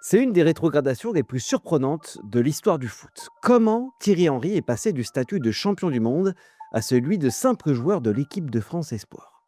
C'est une des rétrogradations les plus surprenantes de l'histoire du foot. Comment Thierry Henry est passé du statut de champion du monde à celui de simple joueur de l'équipe de France Espoir?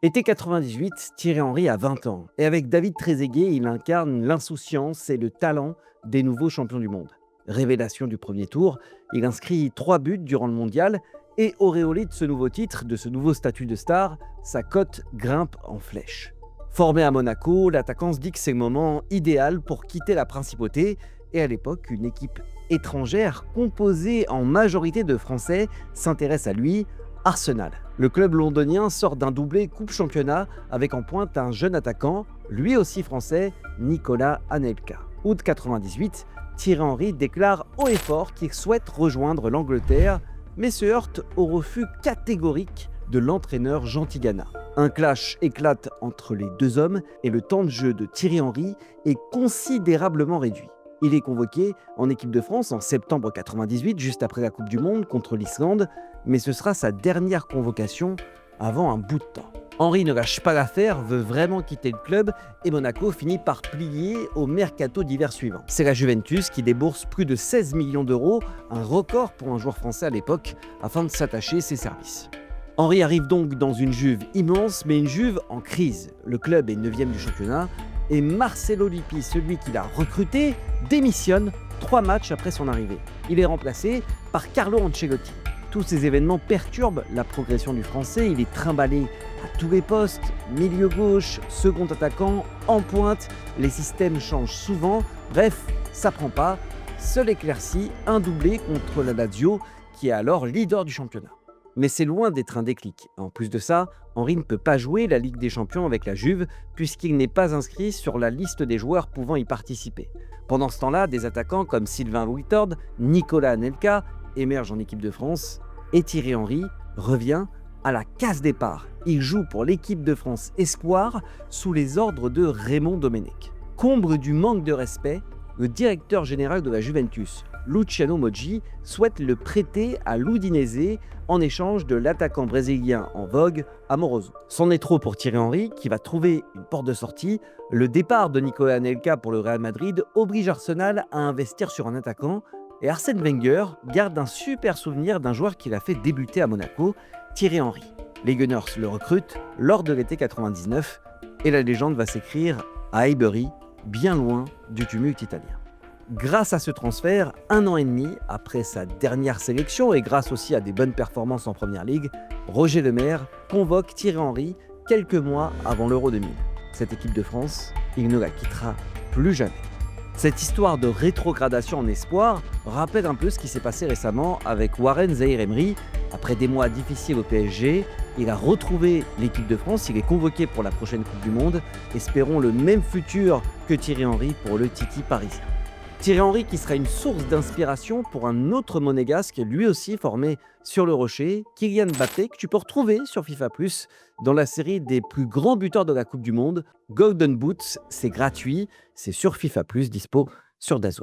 Été 98, Thierry Henry a 20 ans et avec David Trezeguet, il incarne l'insouciance et le talent des nouveaux champions du monde. Révélation du premier tour, il inscrit 3 buts durant le mondial et auréolé de ce nouveau titre, de ce nouveau statut de star, sa cote grimpe en flèche. Formé à Monaco, l'attaquant se dit que c'est le moment idéal pour quitter la principauté et à l'époque, une équipe étrangère composée en majorité de Français s'intéresse à lui, Arsenal. Le club londonien sort d'un doublé coupe-championnat avec en pointe un jeune attaquant, lui aussi français, Nicolas Anelka. Août 98, Thierry Henry déclare haut et fort qu'il souhaite rejoindre l'Angleterre, mais se heurte au refus catégorique de l'entraîneur Jean Tigana. Un clash éclate entre les deux hommes et le temps de jeu de Thierry Henry est considérablement réduit. Il est convoqué en équipe de France en septembre 98, juste après la Coupe du Monde contre l'Islande, mais ce sera sa dernière convocation avant un bout de temps. Henry ne lâche pas l'affaire, veut vraiment quitter le club et Monaco finit par plier au mercato d'hiver suivant. C'est la Juventus qui débourse plus de 16 millions d'euros, un record pour un joueur français à l'époque, afin de s'attacher ses services. Henry arrive donc dans une Juve immense, mais une Juve en crise. Le club est 9e du championnat et Marcelo Lippi, celui qui l'a recruté, démissionne 3 matchs après son arrivée. Il est remplacé par Carlo Ancelotti. Tous ces événements perturbent la progression du Français. Il est trimballé à tous les postes, milieu gauche, second attaquant, en pointe. Les systèmes changent souvent. Bref, ça prend pas. Seul éclairci, un doublé contre la Lazio, qui est alors leader du championnat. Mais c'est loin d'être un déclic. En plus de ça, Henry ne peut pas jouer la Ligue des Champions avec la Juve puisqu'il n'est pas inscrit sur la liste des joueurs pouvant y participer. Pendant ce temps-là, des attaquants comme Sylvain Louis-Tord, Nicolas Anelka émergent en équipe de France et Thierry Henry revient à la case départ. Il joue pour l'équipe de France Espoir sous les ordres de Raymond Domenech. Comble du manque de respect, le directeur général de la Juventus, Luciano Moggi, souhaite le prêter à l'Udinese en échange de l'attaquant brésilien en vogue, Amoroso. C'en est trop pour Thierry Henry, qui va trouver une porte de sortie. Le départ de Nicolas Anelka pour le Real Madrid oblige Arsenal à investir sur un attaquant, et Arsène Wenger garde un super souvenir d'un joueur qu'il a fait débuter à Monaco, Thierry Henry. Les Gunners le recrutent lors de l'été 99, et la légende va s'écrire à Highbury, bien loin du tumulte italien. Grâce à ce transfert, 1 an et demi après sa dernière sélection et grâce aussi à des bonnes performances en Première Ligue, Roger Lemaire convoque Thierry Henry quelques mois avant l'Euro 2000. Cette équipe de France, il ne la quittera plus jamais. Cette histoire de rétrogradation en espoir rappelle un peu ce qui s'est passé récemment avec Warren Zaïre-Emery. Après des mois difficiles au PSG, il a retrouvé l'équipe de France, il est convoqué pour la prochaine Coupe du Monde. Espérons le même futur que Thierry Henry pour le Titi parisien. Thierry Henry qui sera une source d'inspiration pour un autre monégasque, lui aussi formé sur le rocher, Kylian Mbappé, que tu peux retrouver sur FIFA+, dans la série des plus grands buteurs de la Coupe du Monde. Golden Boots, c'est gratuit, c'est sur FIFA+, dispo sur DAZN.